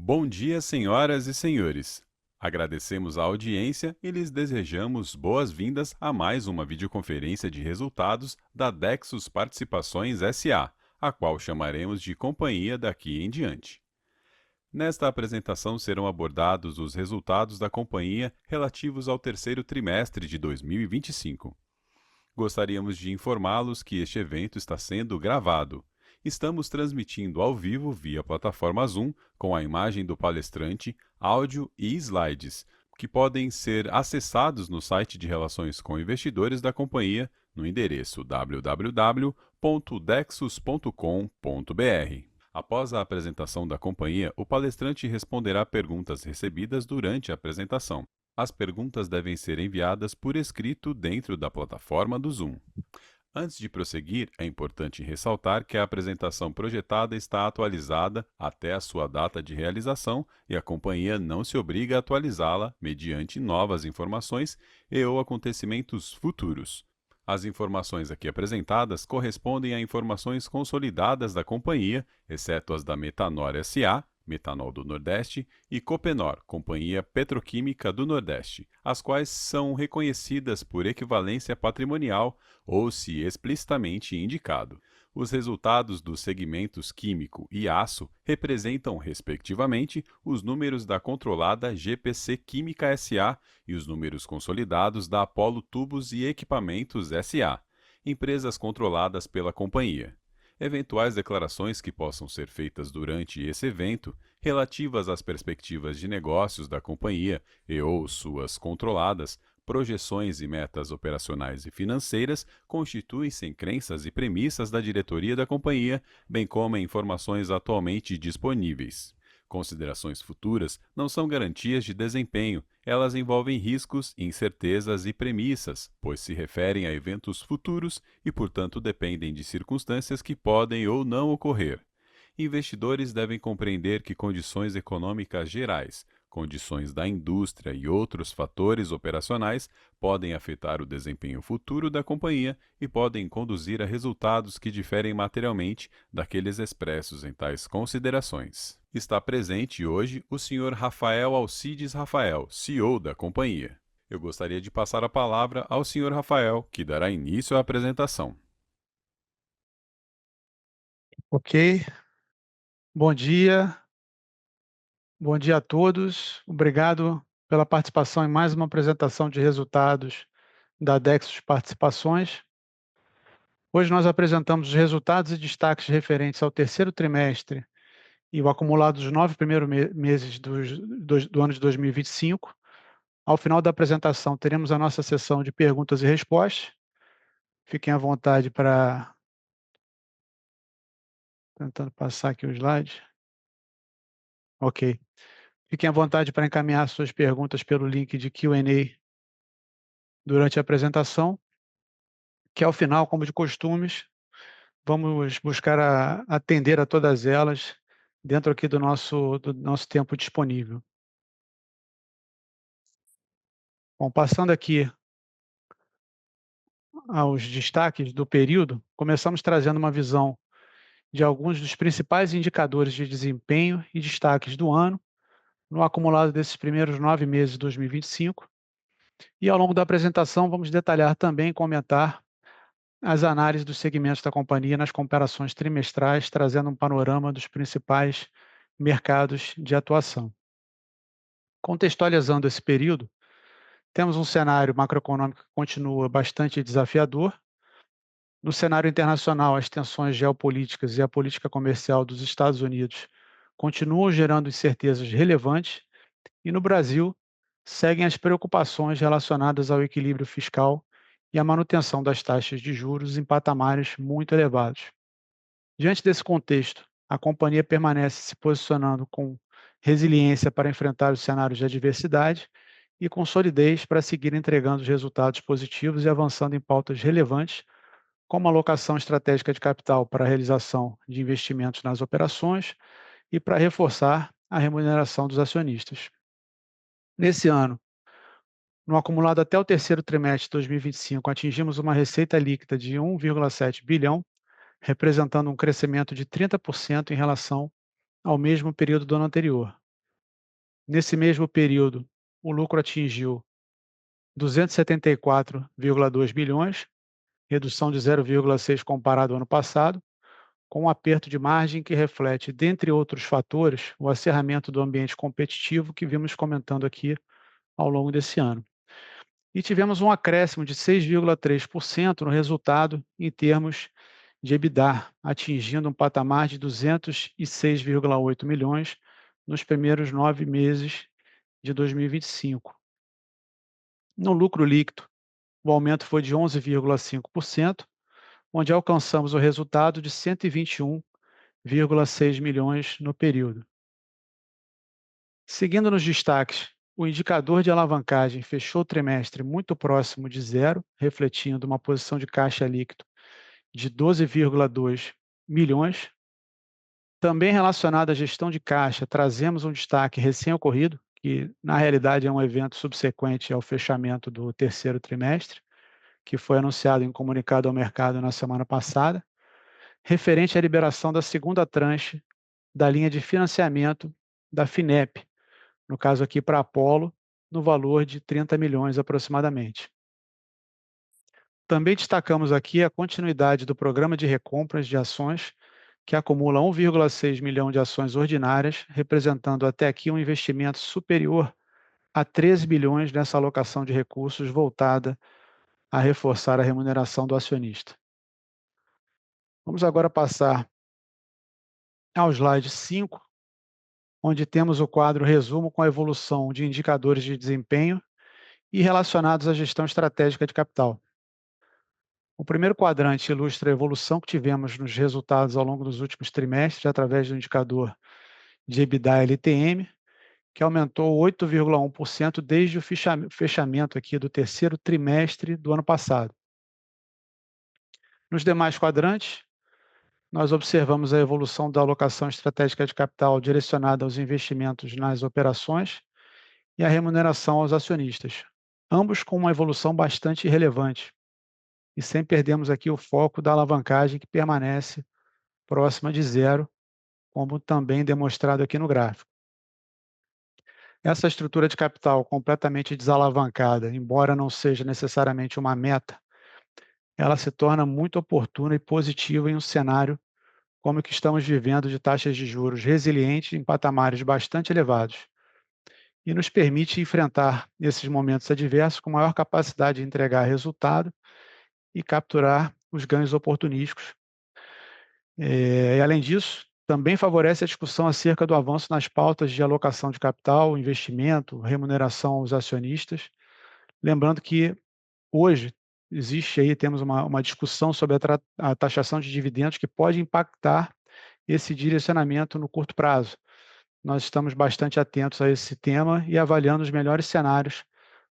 Bom dia, senhoras e senhores. Agradecemos a audiência e lhes desejamos boas-vindas a mais uma videoconferência de resultados da Dexus Participações SA, a qual chamaremos de companhia daqui em diante. Nesta apresentação serão abordados os resultados da companhia relativos ao terceiro trimestre de 2025. Gostaríamos de informá-los que este evento está sendo gravado. Estamos transmitindo ao vivo via plataforma Zoom, com a imagem do palestrante, áudio e slides, que podem ser acessados no site de Relações com Investidores da companhia, no endereço www.dexus.com.br. Após a apresentação da companhia, o palestrante responderá perguntas recebidas durante a apresentação. As perguntas devem ser enviadas por escrito dentro da plataforma do Zoom. Antes de prosseguir, é importante ressaltar que a apresentação projetada está atualizada até a sua data de realização e a companhia não se obriga a atualizá-la mediante novas informações e/ou acontecimentos futuros. As informações aqui apresentadas correspondem a informações consolidadas da companhia, exceto as da Metanor SA, Metanol do Nordeste, e Copenor, Companhia Petroquímica do Nordeste, as quais são reconhecidas por equivalência patrimonial ou se explicitamente indicado. Os resultados dos segmentos químico e aço representam, respectivamente, os números da controlada GPC Química SA e os números consolidados da Apollo Tubos e Equipamentos SA, empresas controladas pela companhia. Eventuais declarações que possam ser feitas durante esse evento, relativas às perspectivas de negócios da companhia e/ou suas controladas, projeções e metas operacionais e financeiras, constituem-se em crenças e premissas da diretoria da companhia, bem como em informações atualmente disponíveis. Considerações futuras não são garantias de desempenho, elas envolvem riscos, incertezas e premissas, pois se referem a eventos futuros e, portanto, dependem de circunstâncias que podem ou não ocorrer. Investidores devem compreender que condições econômicas gerais, condições da indústria e outros fatores operacionais podem afetar o desempenho futuro da companhia e podem conduzir a resultados que diferem materialmente daqueles expressos em tais considerações. Está presente hoje o Sr. Rafael Alcides Rafael, CEO da companhia. Eu gostaria de passar a palavra ao Sr. Rafael, que dará início à apresentação. Ok, bom dia, bom dia a todos. Obrigado pela participação em mais uma apresentação de resultados da Dexus Participações. Hoje nós apresentamos os resultados e destaques referentes ao terceiro trimestre e o acumulado dos 9 primeiros meses do ano de 2025. Ao final da apresentação, teremos a nossa sessão de perguntas e respostas. Fiquem à vontade para... Tentando passar aqui o slide. Ok. Fiquem à vontade para encaminhar suas perguntas pelo link de Q&A durante a apresentação, que ao final, como de costumes, vamos buscar atender a todas elas dentro aqui do nosso tempo disponível. Bom, passando aqui aos destaques do período, começamos trazendo uma visão de alguns dos principais indicadores de desempenho e destaques do ano, no acumulado desses primeiros 9 meses de 2025, e ao longo da apresentação vamos detalhar também e comentar as análises dos segmentos da companhia nas comparações trimestrais, trazendo um panorama dos principais mercados de atuação. Contextualizando esse período, temos um cenário macroeconômico que continua bastante desafiador. No cenário internacional, as tensões geopolíticas e a política comercial dos Estados Unidos continuam gerando incertezas relevantes, e no Brasil, seguem as preocupações relacionadas ao equilíbrio fiscal e à manutenção das taxas de juros em patamares muito elevados. Diante desse contexto, a companhia permanece se posicionando com resiliência para enfrentar os cenários de adversidade e com solidez para seguir entregando os resultados positivos e avançando em pautas relevantes, como a alocação estratégica de capital para a realização de investimentos nas operações e para reforçar a remuneração dos acionistas. Nesse ano, no acumulado até o terceiro trimestre de 2025, atingimos uma receita líquida de 1,7 bilhão, representando um crescimento de 30% em relação ao mesmo período do ano anterior. Nesse mesmo período, o lucro atingiu 274,2 bilhões, redução de 0,6 comparado ao ano passado, com um aperto de margem que reflete, dentre outros fatores, o acerramento do ambiente competitivo que vimos comentando aqui ao longo desse ano. E tivemos um acréscimo de 6,3% no resultado em termos de EBITDA, atingindo um patamar de 206,8 milhões nos primeiros 9 meses de 2025. No lucro líquido, o aumento foi de 11,5%, onde alcançamos o resultado de 121,6 milhões no período. Seguindo nos destaques, o indicador de alavancagem fechou o trimestre muito próximo de zero, refletindo uma posição de caixa líquido de 12,2 milhões. Também relacionado à gestão de caixa, trazemos um destaque recém-ocorrido, que na realidade é um evento subsequente ao fechamento do terceiro trimestre, que foi anunciado em comunicado ao mercado na semana passada, referente à liberação da segunda tranche da linha de financiamento da Finep, no caso aqui para a Apollo, no valor de 30 milhões aproximadamente. Também destacamos aqui a continuidade do programa de recompras de ações, que acumula 1,6 milhão de ações ordinárias, representando até aqui um investimento superior a 13 bilhões nessa alocação de recursos voltada a reforçar a remuneração do acionista. Vamos agora passar ao slide 5, onde temos o quadro resumo com a evolução de indicadores de desempenho e relacionados à gestão estratégica de capital. O primeiro quadrante ilustra a evolução que tivemos nos resultados ao longo dos últimos trimestres, através do indicador de EBITDA LTM, que aumentou 8,1% desde o fechamento aqui do terceiro trimestre do ano passado. Nos demais quadrantes, nós observamos a evolução da alocação estratégica de capital direcionada aos investimentos nas operações e a remuneração aos acionistas, ambos com uma evolução bastante relevante, e sem perdermos aqui o foco da alavancagem que permanece próxima de zero, como também demonstrado aqui no gráfico. Essa estrutura de capital completamente desalavancada, embora não seja necessariamente uma meta, ela se torna muito oportuna e positiva em um cenário como o que estamos vivendo de taxas de juros resilientes em patamares bastante elevados, e nos permite enfrentar esses momentos adversos com maior capacidade de entregar resultado e capturar os ganhos oportunísticos. E, além disso, também favorece a discussão acerca do avanço nas pautas de alocação de capital, investimento, remuneração aos acionistas. Lembrando que hoje temos uma discussão sobre a taxação de dividendos que pode impactar esse direcionamento no curto prazo. Nós estamos bastante atentos a esse tema e avaliando os melhores cenários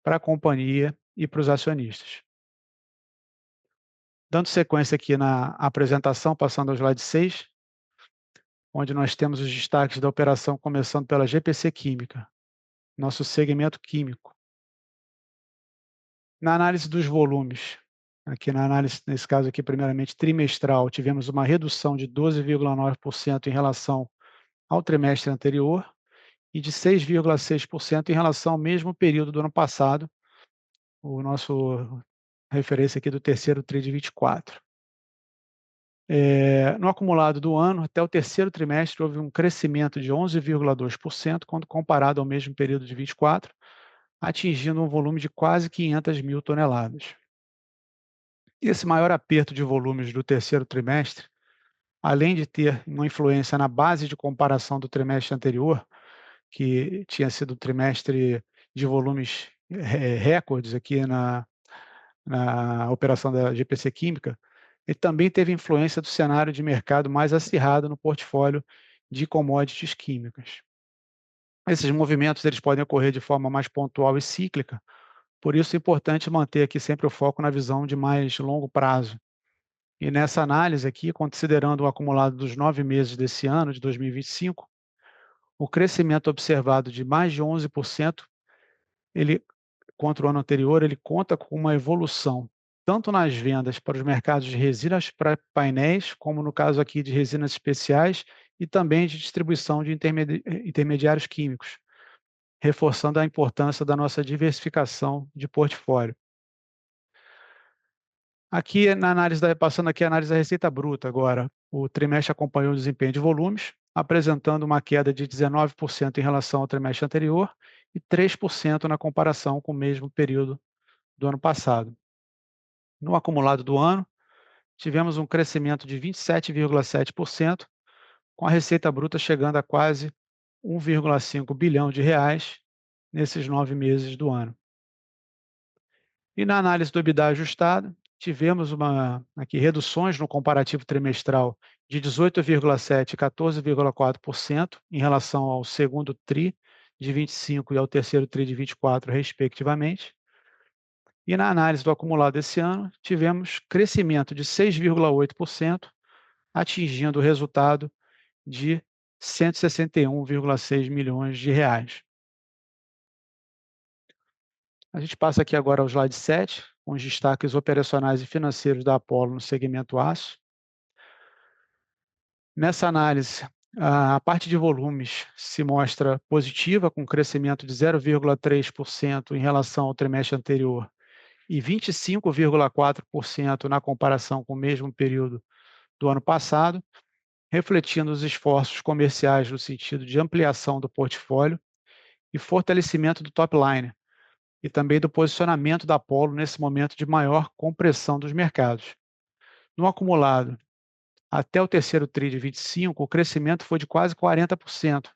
para a companhia e para os acionistas. Dando sequência aqui na apresentação, passando ao slide 6, onde nós temos os destaques da operação, começando pela GPC Química, nosso segmento químico. Na análise dos volumes, aqui na análise, nesse caso aqui, primeiramente trimestral, tivemos uma redução de 12,9% em relação ao trimestre anterior e de 6,6% em relação ao mesmo período do ano passado, o nosso referência aqui do terceiro TRI de 24. No acumulado do ano, até o terceiro trimestre, houve um crescimento de 11,2% quando comparado ao mesmo período de 24, atingindo um volume de quase 500 mil toneladas. Esse maior aperto de volumes do terceiro trimestre, além de ter uma influência na base de comparação do trimestre anterior, que tinha sido o trimestre de volumes recordes aqui na operação da GPC Química, ele também teve influência do cenário de mercado mais acirrado no portfólio de commodities químicas. Esses movimentos eles podem ocorrer de forma mais pontual e cíclica, por isso é importante manter aqui sempre o foco na visão de mais longo prazo. E nessa análise aqui, considerando o acumulado dos 9 meses desse ano, de 2025, o crescimento observado de mais de 11%, contra o ano anterior, ele conta com uma evolução tanto nas vendas para os mercados de resinas para painéis, como no caso aqui de resinas especiais, e também de distribuição de intermediários químicos. reforçando a importância da nossa diversificação de portfólio. Aqui na análise passando aqui a análise da receita bruta agora. O trimestre acompanhou o desempenho de volumes, apresentando uma queda de 19% em relação ao trimestre anterior e 3% na comparação com o mesmo período do ano passado. No acumulado do ano, tivemos um crescimento de 27,7%, com a receita bruta chegando a quase 1,5 bilhão de reais nesses 9 meses do ano. E na análise do EBITDA ajustado, tivemos aqui reduções no comparativo trimestral de 18,7% e 14,4% em relação ao segundo TRI de 25 e ao terceiro TRI de 24, respectivamente. E na análise do acumulado desse ano, tivemos crescimento de 6,8%, atingindo o resultado de 161,6 milhões de reais. A gente passa aqui agora ao slide 7, com os destaques operacionais e financeiros da Apollo no segmento aço. Nessa análise, a parte de volumes se mostra positiva, com crescimento de 0,3% em relação ao trimestre anterior e 25,4% na comparação com o mesmo período do ano passado, refletindo os esforços comerciais no sentido de ampliação do portfólio e fortalecimento do top line, e também do posicionamento da Apollo nesse momento de maior compressão dos mercados. No acumulado, até o terceiro TRI de 25, o crescimento foi de quase 40%,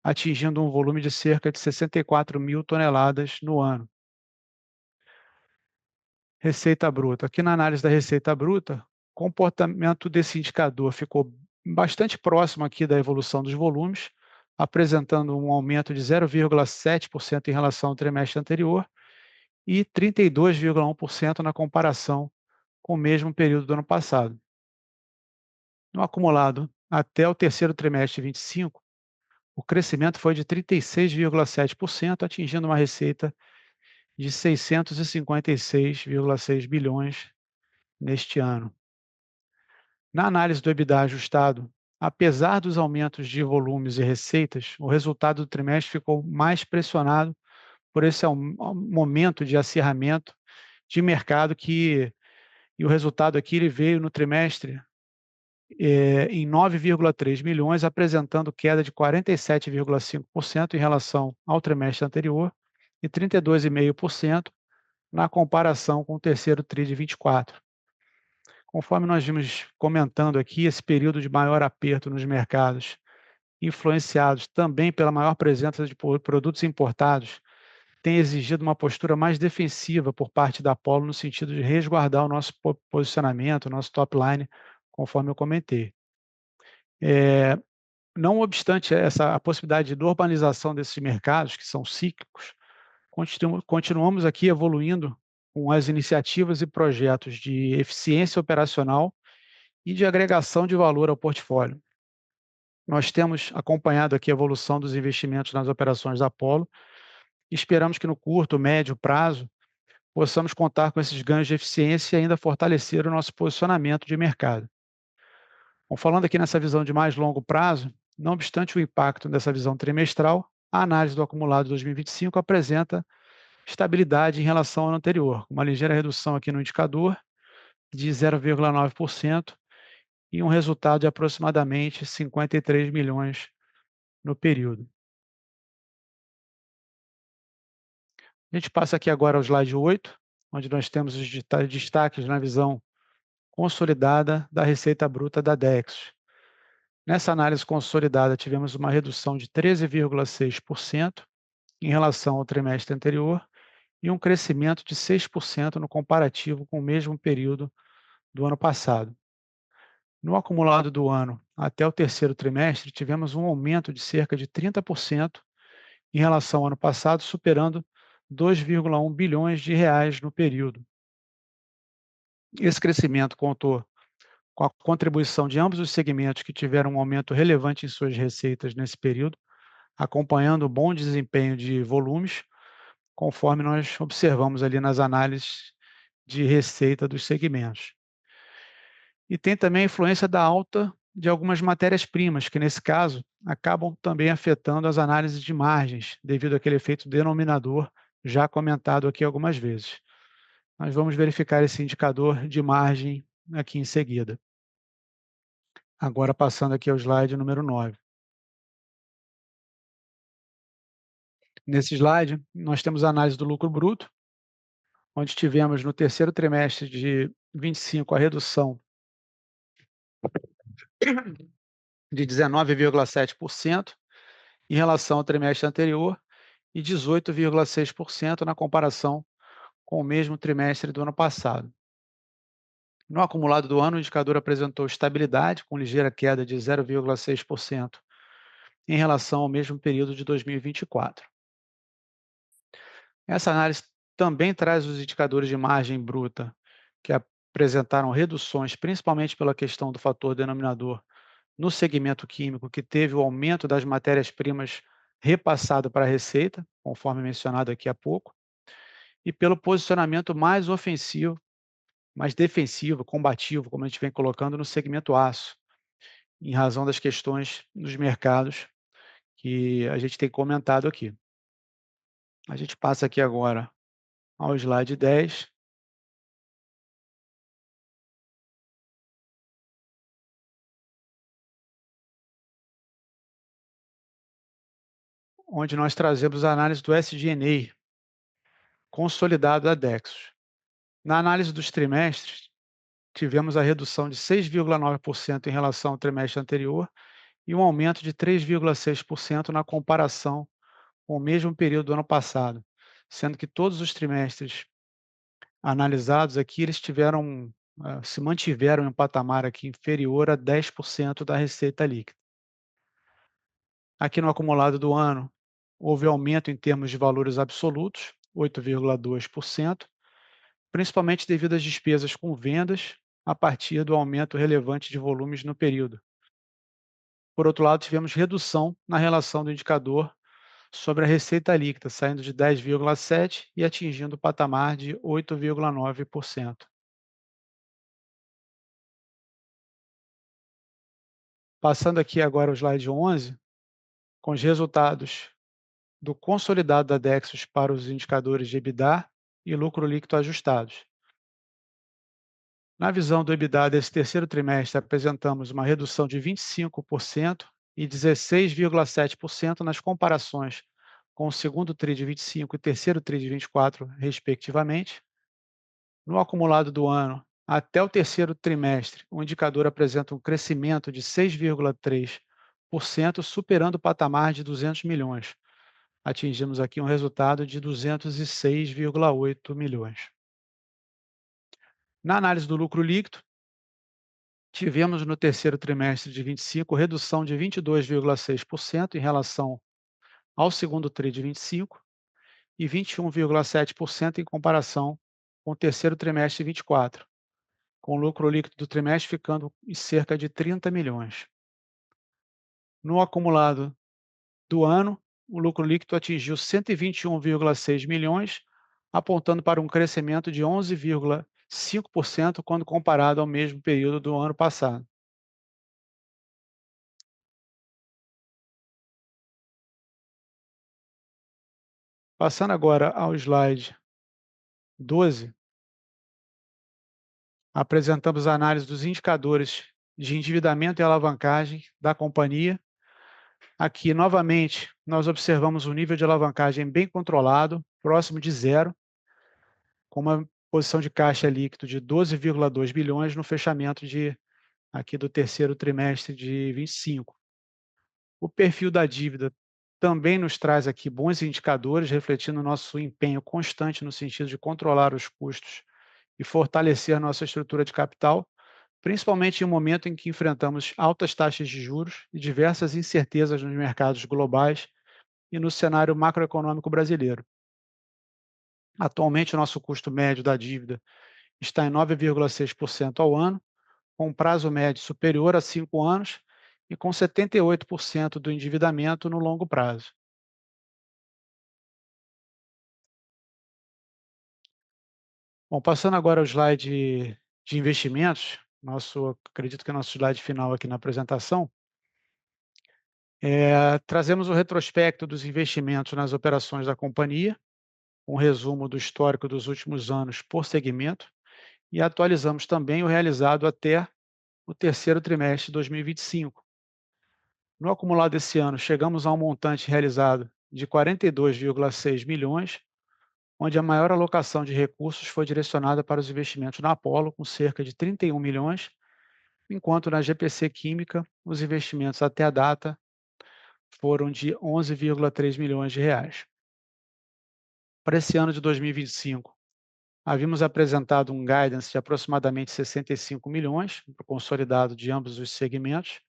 atingindo um volume de cerca de 64 mil toneladas no ano. Receita bruta. Aqui na análise da receita bruta, o comportamento desse indicador ficou bastante próximo aqui da evolução dos volumes, apresentando um aumento de 0,7% em relação ao trimestre anterior e 32,1% na comparação com o mesmo período do ano passado. No acumulado, até o terceiro trimestre de 25, o crescimento foi de 36,7%, atingindo uma receita de 656,6 bilhões neste ano. Na análise do EBITDA ajustado, apesar dos aumentos de volumes e receitas, o resultado do trimestre ficou mais pressionado por esse momento de acirramento de mercado e o resultado aqui ele veio no trimestre em 9,3 milhões, apresentando queda de 47,5% em relação ao trimestre anterior e 32,5% na comparação com o terceiro TRI de 24. Conforme nós vimos comentando aqui, esse período de maior aperto nos mercados, influenciados também pela maior presença de produtos importados, tem exigido uma postura mais defensiva por parte da Apollo no sentido de resguardar o nosso posicionamento, o nosso top line, conforme eu comentei. Não obstante a possibilidade de normalização desses mercados, que são cíclicos, continuamos aqui evoluindo com as iniciativas e projetos de eficiência operacional e de agregação de valor ao portfólio. Nós temos acompanhado aqui a evolução dos investimentos nas operações da Apollo e esperamos que no curto, médio prazo, possamos contar com esses ganhos de eficiência e ainda fortalecer o nosso posicionamento de mercado. Bom, falando aqui nessa visão de mais longo prazo, não obstante o impacto dessa visão trimestral, a análise do acumulado de 2025 apresenta estabilidade em relação ao ano anterior, com uma ligeira redução aqui no indicador de 0,9% e um resultado de aproximadamente 53 milhões no período. A gente passa aqui agora ao slide 8, onde nós temos os destaques na visão consolidada da receita bruta da Dexo. Nessa análise consolidada, tivemos uma redução de 13,6% em relação ao trimestre anterior e um crescimento de 6% no comparativo com o mesmo período do ano passado. No acumulado do ano até o terceiro trimestre, tivemos um aumento de cerca de 30% em relação ao ano passado, superando 2,1 bilhões de reais no período. Esse crescimento contou com a contribuição de ambos os segmentos que tiveram um aumento relevante em suas receitas nesse período, acompanhando o bom desempenho de volumes, conforme nós observamos ali nas análises de receita dos segmentos. E tem também a influência da alta de algumas matérias-primas, que nesse caso acabam também afetando as análises de margens, devido àquele efeito denominador já comentado aqui algumas vezes. Nós vamos verificar esse indicador de margem aqui em seguida. Agora passando aqui ao slide número 9. Nesse slide, nós temos a análise do lucro bruto, onde tivemos no terceiro trimestre de 25 a redução de 19,7% em relação ao trimestre anterior e 18,6% na comparação com o mesmo trimestre do ano passado. No acumulado do ano, o indicador apresentou estabilidade, com ligeira queda de 0,6% em relação ao mesmo período de 2024. Essa análise também traz os indicadores de margem bruta, que apresentaram reduções, principalmente pela questão do fator denominador no segmento químico, que teve o aumento das matérias-primas repassado para a receita, conforme mencionado aqui há pouco, e pelo posicionamento mais ofensivo, mais defensivo, combativo, como a gente vem colocando no segmento aço, em razão das questões dos mercados que a gente tem comentado aqui. A gente passa aqui agora ao slide 10, onde nós trazemos a análise do SG&A consolidado da Dexos. Na análise dos trimestres, tivemos a redução de 6,9% em relação ao trimestre anterior e um aumento de 3,6% na comparação com o mesmo período do ano passado, sendo que todos os trimestres analisados aqui, eles se mantiveram em um patamar aqui inferior a 10% da receita líquida. Aqui no acumulado do ano, houve aumento em termos de valores absolutos, 8,2%, principalmente devido às despesas com vendas, a partir do aumento relevante de volumes no período. Por outro lado, tivemos redução na relação do indicador sobre a receita líquida, saindo de 10,7% e atingindo o patamar de 8,9%. Passando aqui agora ao slide 11, com os resultados do consolidado da Dexos para os indicadores de EBITDA e lucro líquido ajustados. Na visão do EBITDA desse terceiro trimestre, apresentamos uma redução de 25% e 16,7% nas comparações com o segundo TRI de 25 e terceiro TRI de 24, respectivamente. No acumulado do ano, até o terceiro trimestre, o indicador apresenta um crescimento de 6,3%, superando o patamar de 200 milhões. Atingimos aqui um resultado de 206,8 milhões. Na análise do lucro líquido, tivemos no terceiro trimestre de 25 redução de 22,6% em relação ao segundo TRI de 25 e 21,7% em comparação com o terceiro trimestre de 24, com o lucro líquido do trimestre ficando em cerca de 30 milhões. No acumulado do ano, o lucro líquido atingiu 121,6 milhões, apontando para um crescimento de 11,5% quando comparado ao mesmo período do ano passado. Passando agora ao slide 12, apresentamos a análise dos indicadores de endividamento e alavancagem da companhia. Aqui, novamente, nós observamos um nível de alavancagem bem controlado, próximo de zero, com uma posição de caixa líquido de 12,2 bilhões no fechamento aqui do terceiro trimestre de 25. O perfil da dívida também nos traz aqui bons indicadores, refletindo o nosso empenho constante no sentido de controlar os custos e fortalecer nossa estrutura de capital, principalmente em um momento em que enfrentamos altas taxas de juros e diversas incertezas nos mercados globais e no cenário macroeconômico brasileiro. Atualmente, o nosso custo médio da dívida está em 9,6% ao ano, com um prazo médio superior a 5 anos e com 78% do endividamento no longo prazo. Bom, passando agora ao slide de investimentos, acredito que é nosso slide final aqui na apresentação, trazemos o retrospecto dos investimentos nas operações da companhia, um resumo do histórico dos últimos anos por segmento, e atualizamos também o realizado até o terceiro trimestre de 2025. No acumulado desse ano, chegamos a um montante realizado de 42,6 milhões, onde a maior alocação de recursos foi direcionada para os investimentos na Apollo, com cerca de 31 milhões, enquanto na GPC Química, os investimentos até a data foram de 11,3 milhões de reais. Para esse ano de 2025, havíamos apresentado um guidance de aproximadamente 65 milhões, para o consolidado de ambos os segmentos,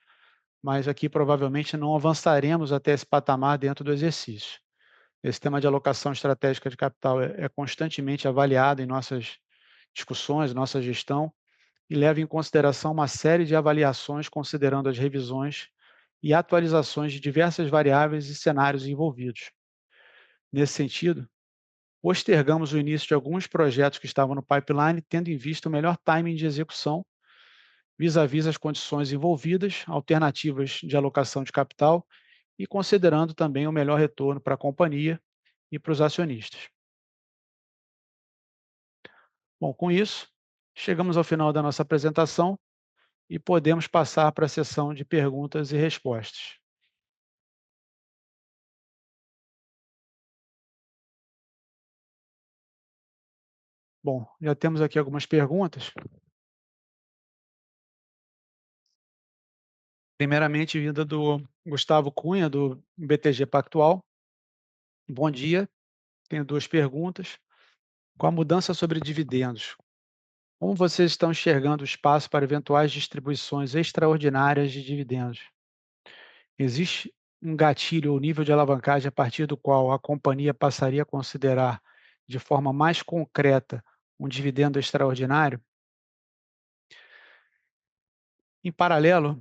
mas aqui provavelmente não avançaremos até esse patamar dentro do exercício. Esse tema de alocação estratégica de capital é constantemente avaliado em nossas discussões, nossa gestão, e leva em consideração uma série de avaliações considerando as revisões e atualizações de diversas variáveis e cenários envolvidos. Nesse sentido, postergamos o início de alguns projetos que estavam no pipeline, tendo em vista o melhor timing de execução, vis-à-vis as condições envolvidas, alternativas de alocação de capital e considerando também o melhor retorno para a companhia e para os acionistas. Bom, com isso, chegamos ao final da nossa apresentação e podemos passar para a sessão de perguntas e respostas. Bom, já temos aqui algumas perguntas. Primeiramente, vinda do Gustavo Cunha, do BTG Pactual. Bom dia, tenho duas perguntas. Com a mudança sobre dividendos, como vocês estão enxergando o espaço para eventuais distribuições extraordinárias de dividendos? Existe um gatilho ou nível de alavancagem a partir do qual a companhia passaria a considerar de forma mais concreta um dividendo extraordinário? Em paralelo,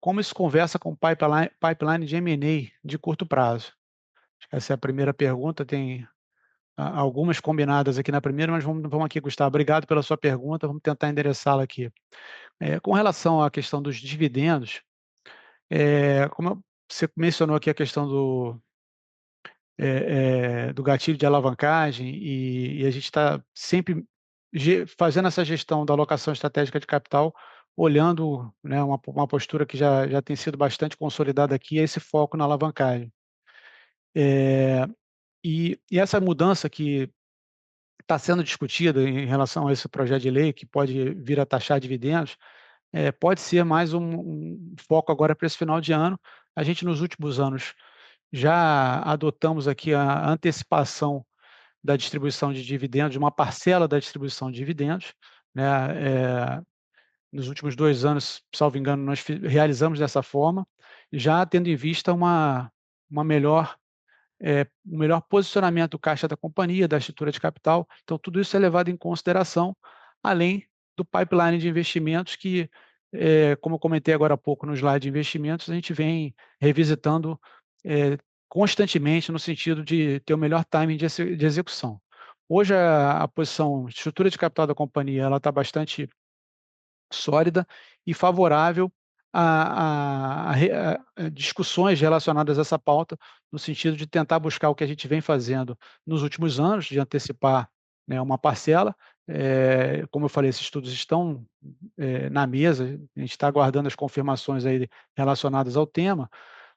como isso conversa com o pipeline de M&A de curto prazo? Acho que essa é a primeira pergunta, tem algumas combinadas aqui na primeira, mas vamos aqui, Gustavo, obrigado pela sua pergunta, vamos tentar endereçá-la aqui. Com relação à questão dos dividendos, você mencionou aqui a questão do gatilho de alavancagem e a gente está sempre fazendo essa gestão da alocação estratégica de capital, olhando, né, uma postura que já tem sido bastante consolidada aqui, é esse foco na alavancagem. E essa mudança que está sendo discutida em relação a esse projeto de lei, que pode vir a taxar dividendos, pode ser mais um foco agora para esse final de ano. A gente, nos últimos anos, já adotamos aqui a antecipação da distribuição de dividendos, de uma parcela da distribuição de dividendos, né, nos últimos 2 anos, salvo engano, nós realizamos dessa forma, já tendo em vista uma melhor, um melhor posicionamento do caixa da companhia, da estrutura de capital. Então tudo isso é levado em consideração, além do pipeline de investimentos que, como eu comentei agora há pouco no slide de investimentos, a gente vem revisitando, constantemente no sentido de ter o melhor timing de execução. Hoje a posição, estrutura de capital da companhia, ela está bastante sólida e favorável a discussões relacionadas a essa pauta, no sentido de tentar buscar o que a gente vem fazendo nos últimos anos, de antecipar, né, uma parcela. Como eu falei, esses estudos estão, na mesa, a gente está aguardando as confirmações aí relacionadas ao tema,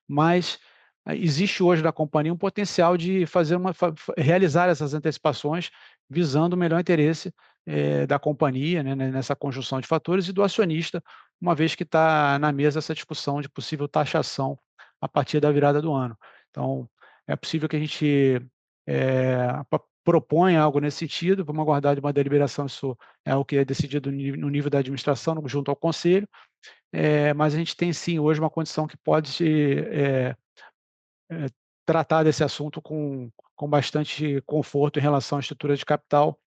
mas existe hoje na companhia um potencial de fazer realizar essas antecipações, visando o melhor interesse, da companhia, né, nessa conjunção de fatores, e do acionista, uma vez que está na mesa essa discussão de possível taxação a partir da virada do ano. Então, é possível que a gente, proponha algo nesse sentido, vamos aguardar de uma deliberação, isso é o que é decidido no nível da administração, junto ao conselho, mas a gente tem sim hoje uma condição que pode eh, tratar desse assunto com bastante conforto em relação à estrutura de capital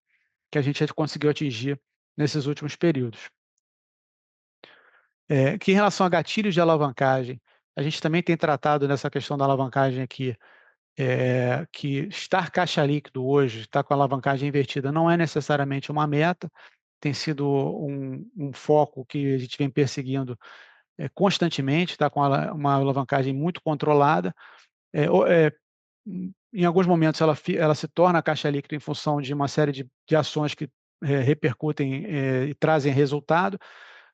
que a gente já conseguiu atingir nesses últimos períodos. Que em relação a gatilhos de alavancagem, a gente também tem tratado nessa questão da alavancagem aqui, que estar caixa líquido hoje, estar com a alavancagem invertida, não é necessariamente uma meta, tem sido um foco que a gente vem perseguindo, constantemente, está com uma alavancagem muito controlada. Em alguns momentos ela se torna caixa líquida em função de uma série de ações que, repercutem, e trazem resultado,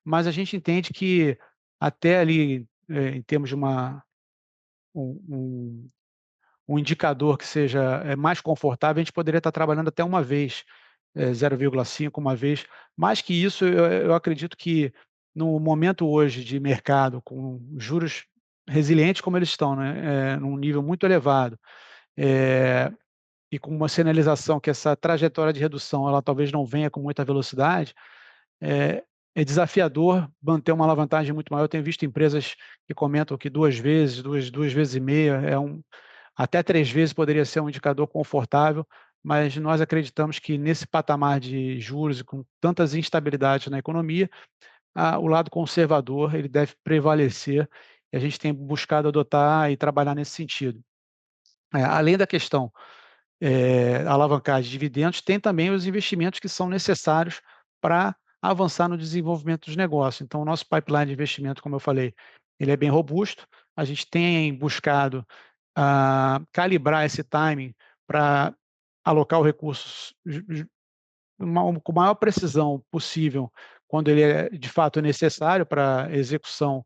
mas a gente entende que até ali, em termos de um um um indicador que seja, mais confortável, a gente poderia estar trabalhando até uma vez, 0,5, uma vez. Mais que isso, eu acredito que no momento hoje de mercado, com juros resilientes como eles estão, né, num nível muito elevado, eh, e com uma sinalização que essa trajetória de redução, ela talvez não venha com muita velocidade, é é desafiador manter uma alavancagem muito maior. Eu tenho visto empresas que comentam que 2 vezes, duas vezes e meia, até 3 vezes poderia ser um indicador confortável, mas nós acreditamos que nesse patamar de juros e com tantas instabilidades na economia, o lado conservador ele deve prevalecer, e a gente tem buscado adotar e trabalhar nesse sentido. Além da questão alavancagem de dividendos, tem também os investimentos que são necessários para avançar no desenvolvimento dos negócios. Então, o nosso pipeline de investimento, como eu falei, ele é bem robusto. A gente tem buscado calibrar esse timing para alocar o recursos com a maior precisão possível, quando ele é de fato necessário para execução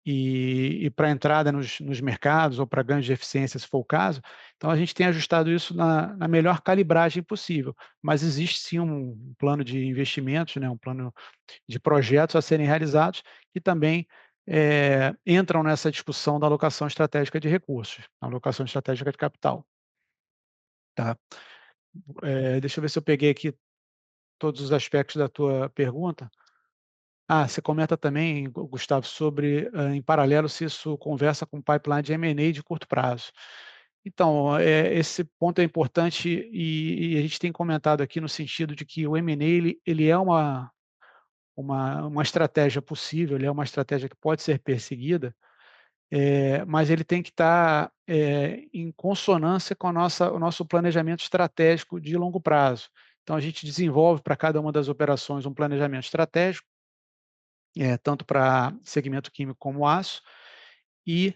e para entrada nos mercados ou para ganhos de eficiência, se for o caso. Então a gente tem ajustado isso na melhor calibragem possível, mas existe sim um plano de investimentos, né, um plano de projetos a serem realizados, que também, entram nessa discussão da alocação estratégica de recursos, alocação estratégica de capital, tá. Deixa eu ver se eu peguei aqui todos os aspectos da tua pergunta. Você comenta também, Gustavo, sobre, em paralelo, se isso conversa com o pipeline de M&A de curto prazo. Então, esse ponto é importante e a gente tem comentado aqui no sentido de que o M&A ele é uma estratégia possível, ele é uma estratégia que pode ser perseguida, mas ele tem que estar, em consonância com o nosso planejamento estratégico de longo prazo. Então a gente desenvolve para cada uma das operações um planejamento estratégico, tanto para segmento químico como aço, e,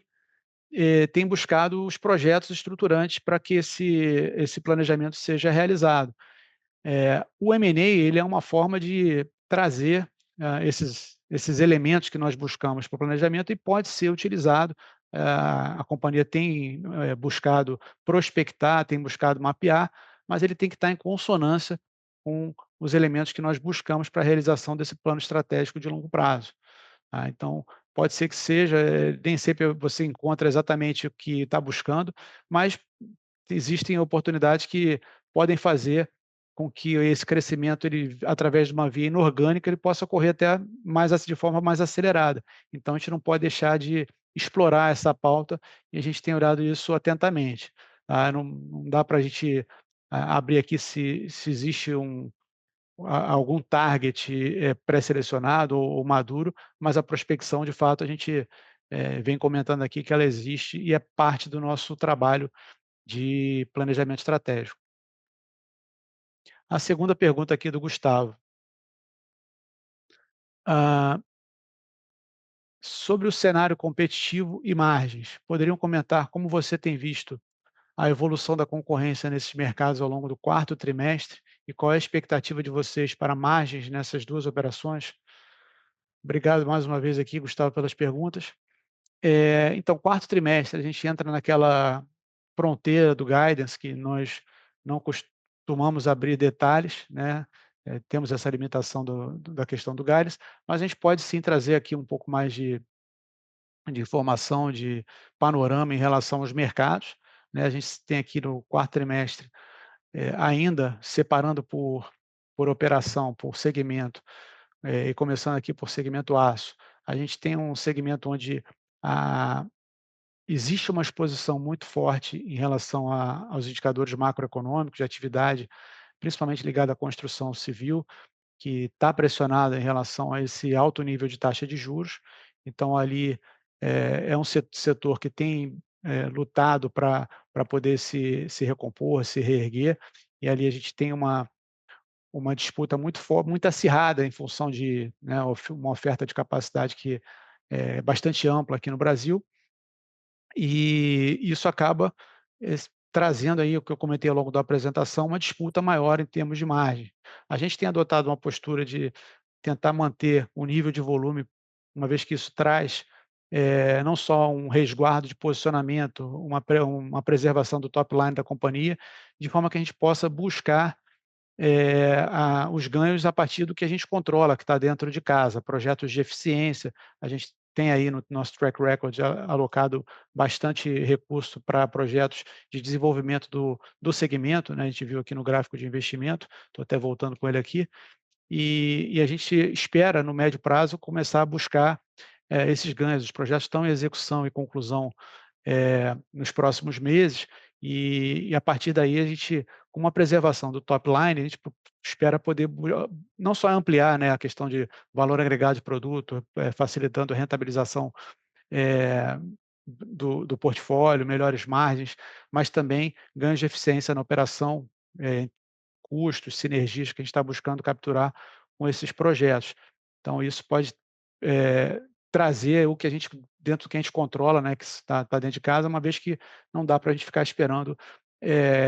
tem buscado os projetos estruturantes para que esse planejamento seja realizado. O M&A ele é uma forma de trazer, esses elementos que nós buscamos para o planejamento e pode ser utilizado. A companhia tem, buscado prospectar, tem buscado mapear, mas ele tem que estar em consonância com os elementos que nós buscamos para a realização desse plano estratégico de longo prazo. Então, pode ser que seja, nem sempre você encontra exatamente o que está buscando, mas existem oportunidades que podem fazer com que esse crescimento, ele, através de uma via inorgânica, ele possa ocorrer até de forma mais acelerada. Então a gente não pode deixar de explorar essa pauta e a gente tem olhado isso atentamente. Não dá para a gente, abrir aqui se existe algum target, pré-selecionado ou maduro, mas a prospecção, de fato, a gente, vem comentando aqui que ela existe e é parte do nosso trabalho de planejamento estratégico. A segunda pergunta aqui do Gustavo, ah, sobre o cenário competitivo e margens, poderiam comentar como você tem visto a evolução da concorrência nesses mercados ao longo do quarto trimestre e qual é a expectativa de vocês para margens nessas 2 operações? Obrigado mais uma vez aqui, Gustavo, pelas perguntas. Então, quarto trimestre, a gente entra naquela fronteira do guidance que nós não costumamos abrir detalhes, né, temos essa limitação da questão do guidance, mas a gente pode sim trazer aqui um pouco mais de informação, de panorama em relação aos mercados, né. A gente tem aqui no quarto trimestre, ainda separando por operação, por segmento, e começando aqui por segmento aço, a gente tem um segmento onde a existe uma exposição muito forte em relação aos indicadores macroeconômicos de atividade, principalmente ligada à construção civil, que está pressionada em relação a esse alto nível de taxa de juros. Então ali, é um setor que tem, lutado para poder se recompor, se reerguer, e ali a gente tem uma disputa muito acirrada em função de, né, uma oferta de capacidade que é bastante ampla aqui no Brasil, e isso acaba, trazendo aí o que eu comentei ao longo da apresentação, uma disputa maior em termos de margem. A gente tem adotado uma postura de tentar manter o nível de volume, uma vez que isso traz, não só um resguardo de posicionamento, uma preservação do top line da companhia, de forma que a gente possa buscar os ganhos a partir do que a gente controla, que está dentro de casa, projetos de eficiência. A gente tem aí no nosso track record alocado bastante recurso para projetos de desenvolvimento do segmento, né, a gente viu aqui no gráfico de investimento, estou até voltando com ele aqui, e a gente espera, no médio prazo, começar a buscar, esses ganhos. Os projetos estão em execução e conclusão nos próximos meses, e a partir daí a gente, com uma preservação do top line, a gente espera poder não só ampliar, né, a questão de valor agregado de produto, facilitando a rentabilização, eh, do portfólio, melhores margens, mas também ganhos de eficiência na operação, eh, custos, sinergias que a gente está buscando capturar com esses projetos. Então isso pode, eh, trazer o que a gente dentro do que a gente controla, né, que está dentro de casa, uma vez que não dá para a gente ficar esperando,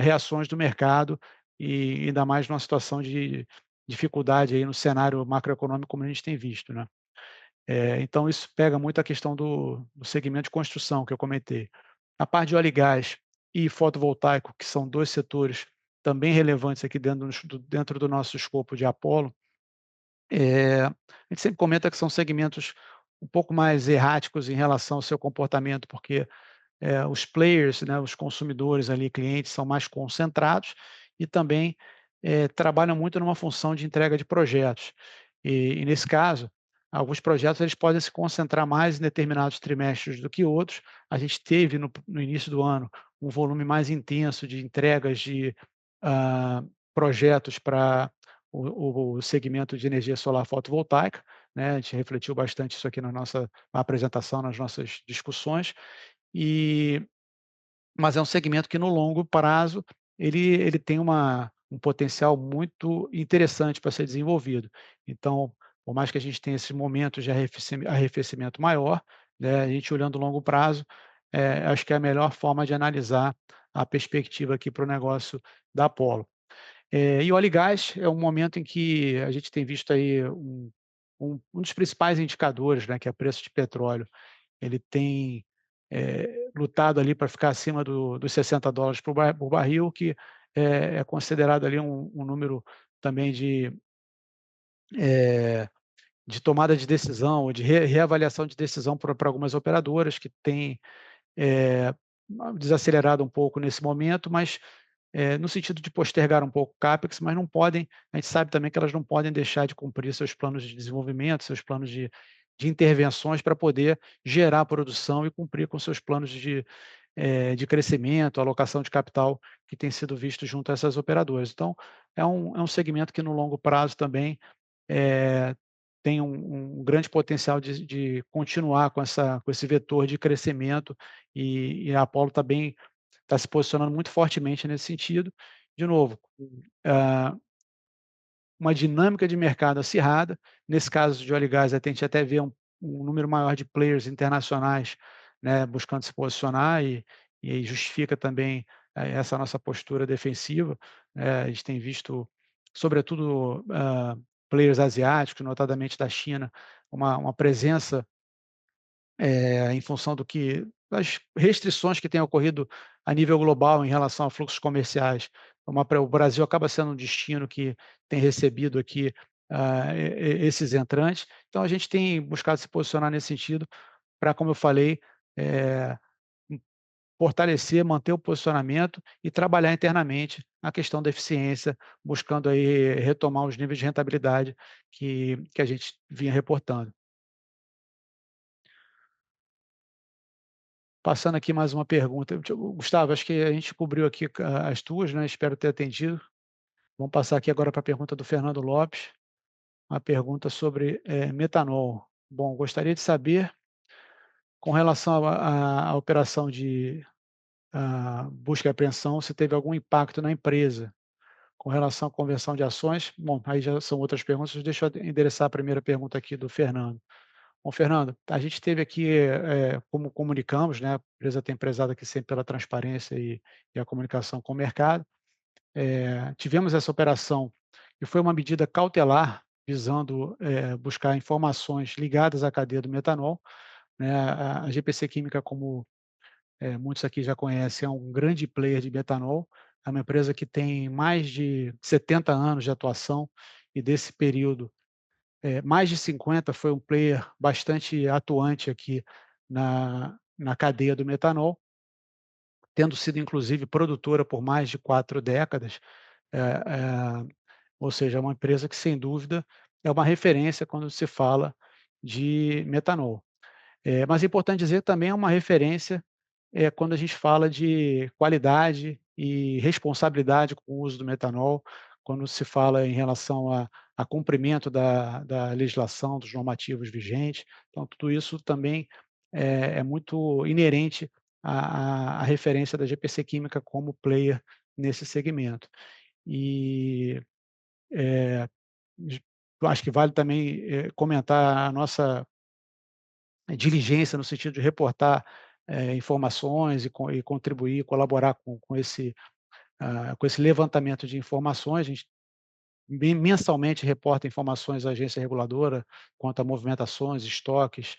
reações do mercado, e ainda mais numa situação de dificuldade aí no cenário macroeconômico como a gente tem visto, né. Então isso pega muito a questão do segmento de construção que eu comentei. A parte de óleo e gás e fotovoltaico, que são 2 setores também relevantes aqui dentro do nosso escopo de Apollo, a gente sempre comenta que são segmentos um pouco mais erráticos em relação ao seu comportamento, porque os players, né, os consumidores ali, clientes, são mais concentrados e também, trabalham muito numa função de entrega de projetos. E nesse caso, alguns projetos eles podem se concentrar mais em determinados trimestres do que outros. A gente teve no início do ano um volume mais intenso de entregas de, projetos para o segmento de energia solar fotovoltaica, né, a gente refletiu bastante isso aqui na nossa apresentação, nas nossas discussões, e mas é um segmento que no longo prazo ele tem um potencial muito interessante para ser desenvolvido. Então, por mais que a gente tenha esses momentos de arrefecimento maior, né, a gente olhando o longo prazo, acho que é a melhor forma de analisar a perspectiva aqui para o negócio da Apollo. E óleo e gás é um momento em que a gente tem visto aí um dos principais indicadores, né, que é o preço de petróleo. Ele tem, lutado ali para ficar acima dos $60 por barril, que é considerado ali um número também eh, de tomada de decisão ou de reavaliação de decisão para algumas operadoras que têm, eh, desacelerado um pouco nesse momento, mas no sentido de postergar um pouco o CAPEX, mas não podem, a gente sabe também que elas não podem deixar de cumprir seus planos de desenvolvimento, seus planos de intervenções para poder gerar produção e cumprir com seus planos de crescimento, alocação de capital que tem sido visto junto a essas operadoras. Então, é um segmento que no longo prazo também, eh, tem um grande potencial de continuar com esse vetor de crescimento, e a Apollo está se posicionando muito fortemente nesse sentido. De novo, ah, uma dinâmica de mercado acirrada, nesse caso de óleo e gás, a gente até vê um número maior de players internacionais, né, buscando se posicionar, e aí justifica também, essa nossa postura defensiva. A gente tem visto, sobretudo, players asiáticos, notadamente da China, uma presença, em função das restrições que têm ocorrido a nível global em relação a fluxos comerciais. O Brasil acaba sendo um destino que tem recebido aqui, esses entrantes, então a gente tem buscado se posicionar nesse sentido para, como eu falei, eh, fortalecer, manter o posicionamento e trabalhar internamente a questão da eficiência, buscando aí retomar os níveis de rentabilidade que a gente vinha reportando. Passando aqui mais uma pergunta. Gustavo, acho que a gente cobriu aqui as tuas, né, espero ter atendido. Vamos passar aqui agora para a pergunta do Fernando Lopes, uma pergunta sobre, metanol. Bom, gostaria de saber, com relação à operação de busca e apreensão, se teve algum impacto na empresa, Com relação à conversão de ações, bom, aí já são outras perguntas, deixa eu endereçar a primeira pergunta aqui do Fernando. Bom, Fernando, a gente teve aqui, como comunicamos, né, a empresa tem prezado aqui sempre pela transparência e a comunicação com o mercado. Tivemos essa operação que foi uma medida cautelar visando, buscar informações ligadas à cadeia do metanol, né. A GPC Química, como, muitos aqui já conhecem, é um grande player de metanol, é uma empresa que tem mais de 70 anos de atuação e desse período, mais de 50 foi um player bastante atuante aqui na cadeia do metanol, tendo sido inclusive produtora por mais de 4 décadas, eh ou seja, é uma empresa que sem dúvida é uma referência quando se fala de metanol. Mas é importante dizer que também é uma referência, quando a gente fala de qualidade e responsabilidade com o uso do metanol, quando se fala em relação a cumprimento da legislação, dos normativos vigentes. Então tudo isso também é muito inerente à referência da GPC Química como player nesse segmento. E, eh, eu acho que vale também, comentar a nossa diligência no sentido de reportar, informações e contribuir, colaborar com esse levantamento de informações. A gente mensalmente reporta informações à agência reguladora quanto a movimentações, estoques,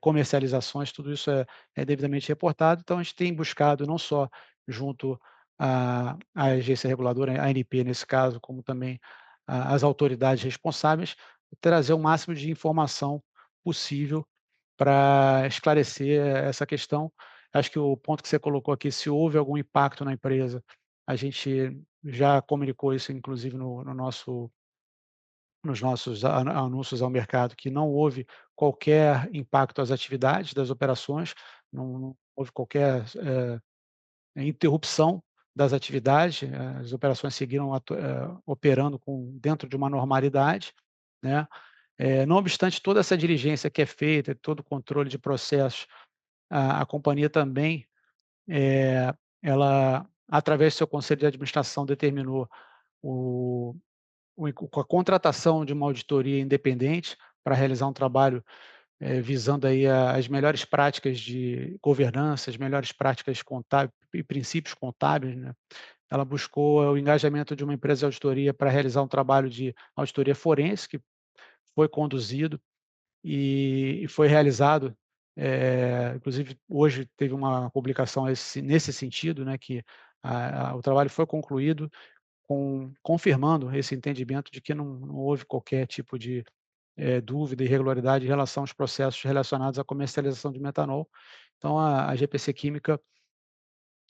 comercializações, tudo isso é devidamente reportado. Então a gente tem buscado não só junto à agência reguladora, a ANP nesse caso, como também as autoridades responsáveis, trazer o máximo de informação possível para esclarecer essa questão. Acho que o ponto que você colocou aqui, se houve algum impacto na empresa, a gente já comunicou isso inclusive no nosso nos nossos anúncios ao mercado, que não houve qualquer impacto às atividades das operações, não houve qualquer, interrupção das atividades, as operações seguiram operando dentro de uma normalidade, né. Não obstante toda essa diligência que é feita, todo o controle de processos, a companhia também, eh, ela, através do seu conselho de administração, determinou o a contratação de uma auditoria independente para realizar um trabalho, visando aí as melhores práticas de governança, as melhores práticas contábeis e princípios contábeis, né. Ela buscou o engajamento de uma empresa de auditoria para realizar um trabalho de auditoria forense, que foi conduzido e foi realizado, inclusive hoje teve uma publicação nesse sentido, né, que o trabalho foi concluído confirmando esse entendimento de que não houve qualquer tipo de, dúvida, irregularidade em relação aos processos relacionados à comercialização de metanol. Então a GPC Química,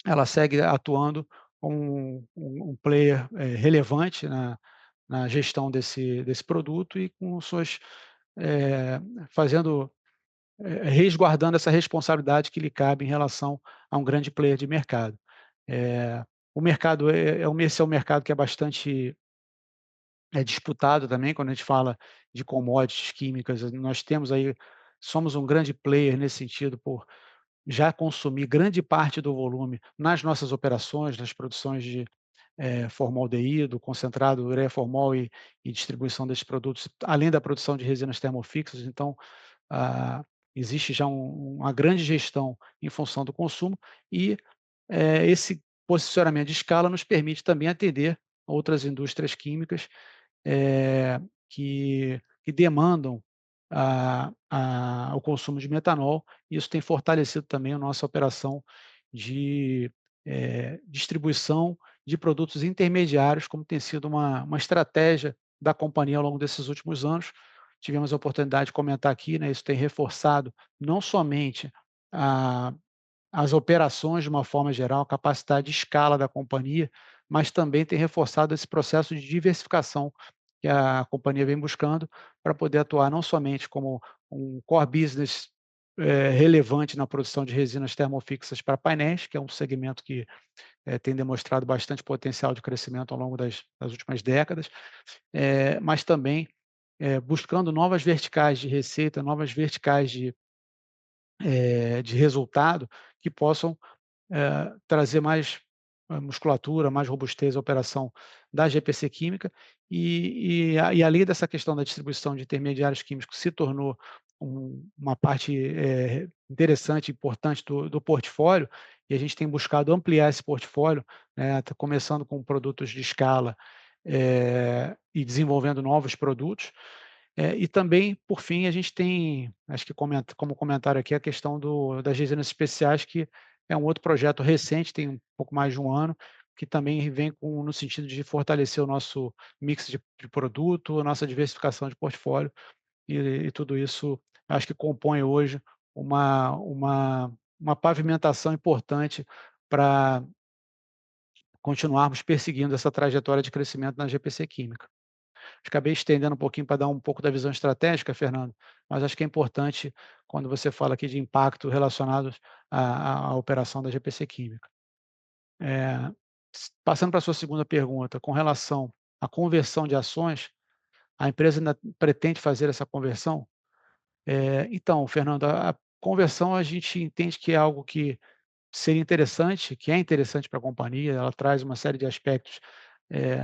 ela segue atuando como um player, relevante na gestão desse produto e com suas, eh, fazendo resguardando essa responsabilidade que lhe cabe em relação a um grande player de mercado. O mercado esse é um mercado que é bastante disputado também, quando a gente fala de commodities químicas, nós temos aí somos um grande player nesse sentido, por já consumir grande parte do volume nas nossas operações, nas produções de, formaldeído, concentrado, ureia-formol e distribuição desses produtos, além da produção de resinas termofixas. Então, ah, existe já uma grande gestão em função do consumo e, esse posicionamento de escala nos permite também atender outras indústrias químicas, que demandam o consumo de metanol. Isso tem fortalecido também a nossa operação de, distribuição de produtos intermediários, como tem sido uma estratégia da companhia ao longo desses últimos anos. Tivemos a oportunidade de comentar aqui, né, isso tem reforçado não somente a as operações de uma forma geral, a capacidade de escala da companhia, mas também tem reforçado esse processo de diversificação que a companhia vem buscando para poder atuar não somente como um core business, relevante na produção de resinas termofixas para painéis, que é um segmento que, tem demonstrado bastante potencial de crescimento ao longo das últimas décadas, mas também, buscando novas verticais de receita, novas verticais de resultado que possam trazer mais musculatura, mais robustez à operação da GPC Química, e além dessa questão da distribuição de intermediários químicos se tornou uma parte, interessante, importante do portfólio, e a gente tem buscado ampliar esse portfólio, né, tá começando com produtos de escala, e desenvolvendo novos produtos. E também, por fim, a gente tem, acho que como comentário aqui, a questão das resinas especiais, que é um outro projeto recente, tem um pouco mais de um ano, que também vem no sentido de fortalecer o nosso mix de produto, a nossa diversificação de portfólio, e tudo isso acho que compõe hoje uma uma uma pavimentação importante para continuarmos perseguindo essa trajetória de crescimento na GPC Química. Acabei estendendo um pouquinho para dar um pouco da visão estratégica, Fernando, mas acho que é importante quando você fala aqui de impacto relacionados à operação da GPC Química. Eh, Passando para a sua segunda pergunta, com relação à conversão de ações, a empresa ainda pretende fazer essa conversão? Então, Fernando, a conversão a gente entende que é algo que seria interessante, que é interessante para a companhia, ela traz uma série de aspectos,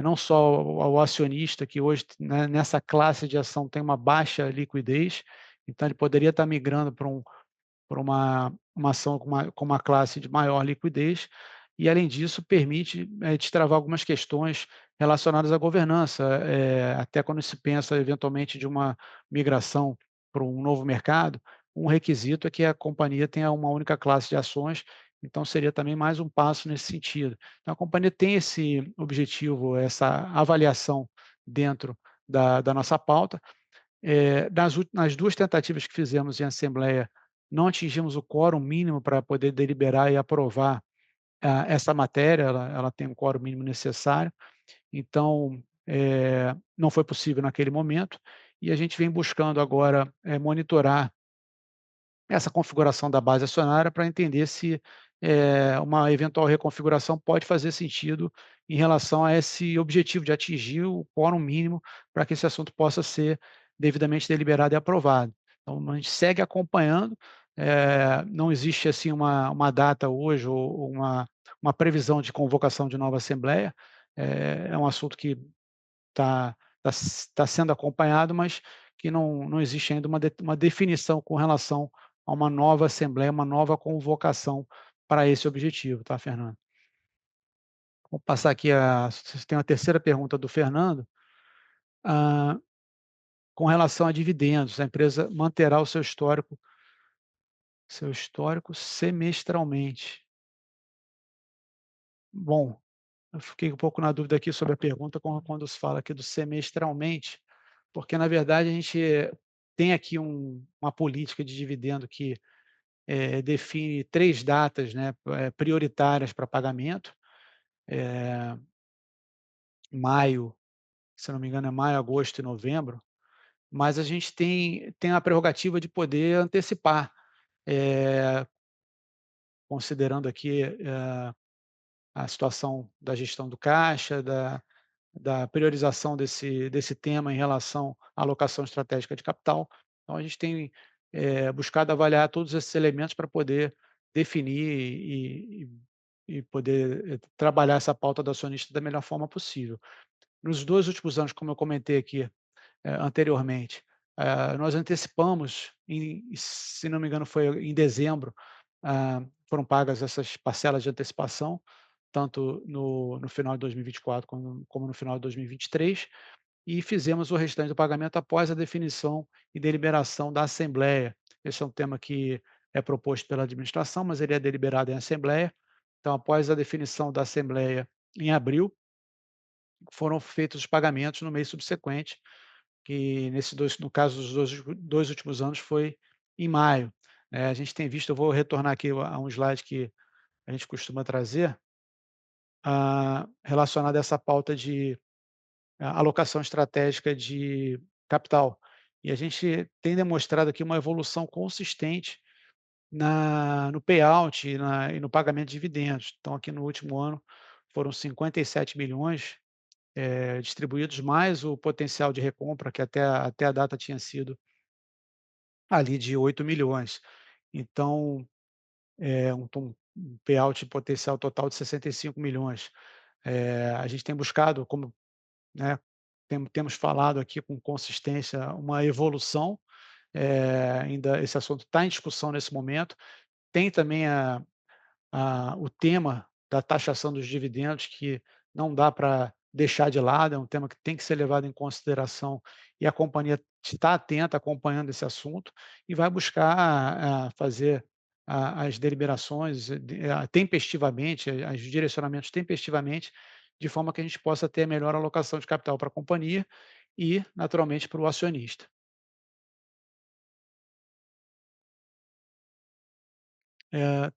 não só ao acionista que hoje, né, nessa classe de ação tem uma baixa liquidez, então ele poderia estar migrando para uma ação com uma classe de maior liquidez, e além disso permite, destravar algumas questões relacionadas à governança, até quando se pensa eventualmente de uma migração para um novo mercado, um requisito é que a companhia tenha uma única classe de ações, então seria também mais um passo nesse sentido. Então a companhia tem esse objetivo, essa avaliação dentro da nossa pauta. Nas 2 tentativas que fizemos em assembleia, não atingimos o quórum mínimo para poder deliberar e aprovar, essa matéria, ela tem o quórum mínimo necessário, então, não foi possível naquele momento, e a gente vem buscando agora, monitorar essa configuração da base acionária para entender se, uma eventual reconfiguração pode fazer sentido em relação a esse objetivo de atingir o quórum mínimo para que esse assunto possa ser devidamente deliberado e aprovado. Então a gente segue acompanhando, não existe, assim, uma data hoje ou uma previsão de convocação de nova assembleia, é um assunto que está sendo acompanhado, mas que não existe ainda uma definição com relação a uma nova assembleia, uma nova convocação para esse objetivo, tá, Fernando? Vou passar aqui você tem uma terceira pergunta do Fernando, hã, com relação a dividendos, a empresa manterá o seu histórico semestralmente. Bom, eu fiquei um pouco na dúvida aqui sobre a pergunta quando se fala aqui do semestralmente, porque na verdade a gente tem aqui uma política de dividendo que, define 3 datas, né, prioritárias para pagamento, eh, maio, se eu não me engano é maio, agosto e novembro, mas a gente tem a prerrogativa de poder antecipar, eh, considerando aqui, a situação da gestão do caixa, da priorização desse tema em relação à alocação estratégica de capital. Então a gente tem, buscado avaliar todos esses elementos para poder definir e poder, trabalhar essa pauta do acionista da melhor forma possível. Nos 2 últimos anos, como eu comentei aqui, anteriormente, nós antecipamos se não me engano foi em dezembro, foram pagas essas parcelas de antecipação, tanto no final de 2024 como no final de 2023, e fizemos o restante do pagamento após a definição e deliberação da assembleia. Esse é um tema que é proposto pela administração, mas ele é deliberado em assembleia. Então, após a definição da assembleia em abril, foram feitos os pagamentos no mês subsequente, que no caso dos 2 últimos anos foi em maio. A gente tem visto, eu vou retornar aqui a um slide que a gente costuma trazer, relacionado a essa pauta de alocação estratégica de capital. E a gente tem demonstrado aqui uma evolução consistente no payout e no pagamento de dividendos. Então aqui no último ano foram 57 milhões distribuídos, mais o potencial de recompra, que até a data tinha sido ali de 8 milhões. Então, um payout potencial total de 65 milhões. A gente tem buscado, como, né, temos falado aqui com consistência, uma evolução, ainda esse assunto está em discussão nesse momento. Tem também o tema da taxação dos dividendos, que não dá para deixar de lado, é um tema que tem que ser levado em consideração, e a companhia está atenta, acompanhando esse assunto, e vai buscar fazer as deliberações tempestivamente, os direcionamentos tempestivamente, de forma que a gente possa ter a melhor alocação de capital para a companhia e, naturalmente, para o acionista.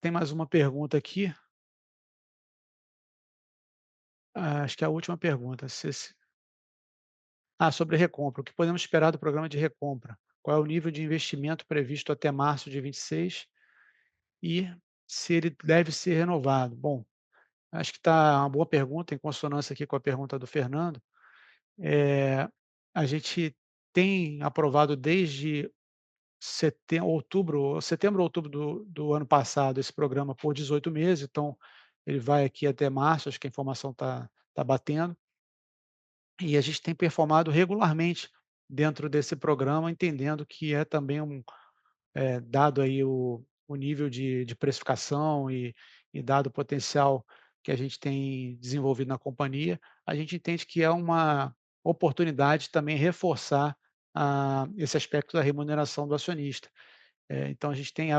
Tem mais uma pergunta aqui, acho que é a última pergunta, sobre recompra. O que podemos esperar do programa de recompra? Qual é o nível de investimento previsto até março de 26 e se ele deve ser renovado? Bom, acho que está uma boa pergunta, em consonância aqui com a pergunta do Fernando. A gente tem aprovado desde setembro ou outubro do ano passado esse programa por 18 meses, então ele vai aqui até março, acho que a informação está batendo. E a gente tem performado regularmente dentro desse programa, entendendo que é também dado aí o nível de precificação e dado o potencial que a gente tem desenvolvido na companhia, a gente entende que é uma oportunidade também reforçar esse aspecto da remuneração do acionista. Então a gente tem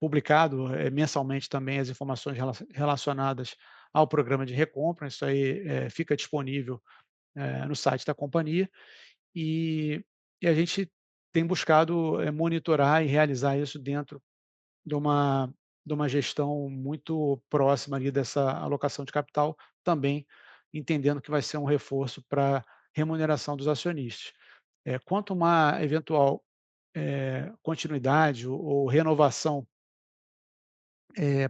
publicado, mensalmente também as informações relacionadas ao programa de recompra, isso aí, fica disponível no site da companhia, e a gente tem buscado, monitorar e realizar isso dentro de uma gestão muito próxima ali dessa alocação de capital, também entendendo que vai ser um reforço para remuneração dos acionistas. Quanto a uma eventual, continuidade ou renovação,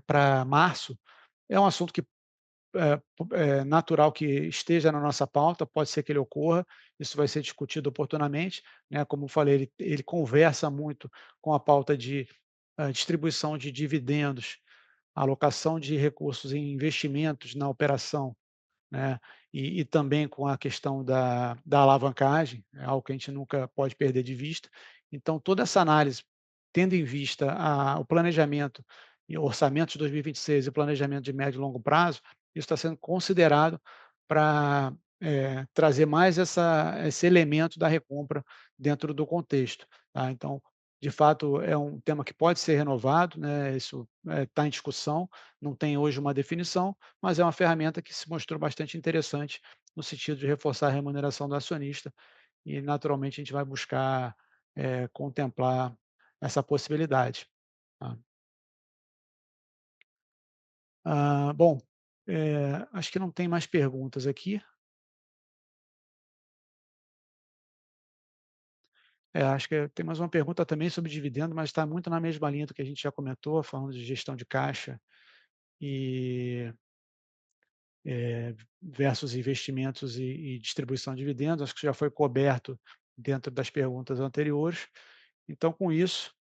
para março, é um assunto que é natural que esteja na nossa pauta, pode ser que ele ocorra, isso vai ser discutido oportunamente, né, como eu falei, ele conversa muito com a pauta de, distribuição de dividendos, alocação de recursos em investimentos na operação, né, e também com a questão da alavancagem, é algo que a gente nunca pode perder de vista. Então toda essa análise, tendo em vista o planejamento e orçamento de 2026 e planejamento de médio e longo prazo, isso está sendo considerado para, trazer mais esse elemento da recompra dentro do contexto, tá. Então, de fato, é um tema que pode ser renovado, né, isso, está em discussão, não tem hoje uma definição, mas é uma ferramenta que se mostrou bastante interessante no sentido de reforçar a remuneração do acionista e, naturalmente, a gente vai buscar, contemplar essa possibilidade, tá. Bom, acho que não tem mais perguntas aqui. Acho que tem mais uma pergunta também sobre dividendo, mas está muito na mesma linha do que a gente já comentou, falando de gestão de caixa e, versus investimentos e distribuição de dividendos. Acho que já foi coberto dentro das perguntas anteriores. Então, com isso,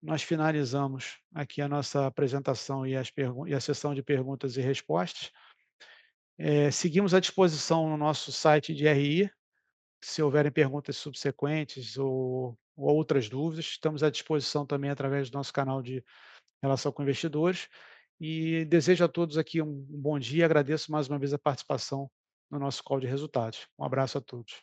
nós finalizamos aqui a nossa apresentação e a sessão de perguntas e respostas. Seguimos à disposição no nosso site de RI, se houverem perguntas subsequentes ou outras dúvidas, estamos à disposição também através do nosso canal de relação com investidores. E desejo a todos aqui um bom dia, agradeço mais uma vez a participação no nosso call de resultados. Um abraço a todos.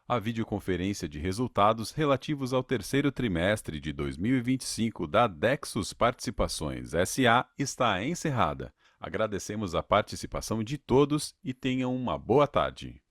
A videoconferência de resultados relativos ao terceiro trimestre de 2025 da Dexus Participações S.A. está encerrada. Agradecemos a participação de todos e tenham uma boa tarde.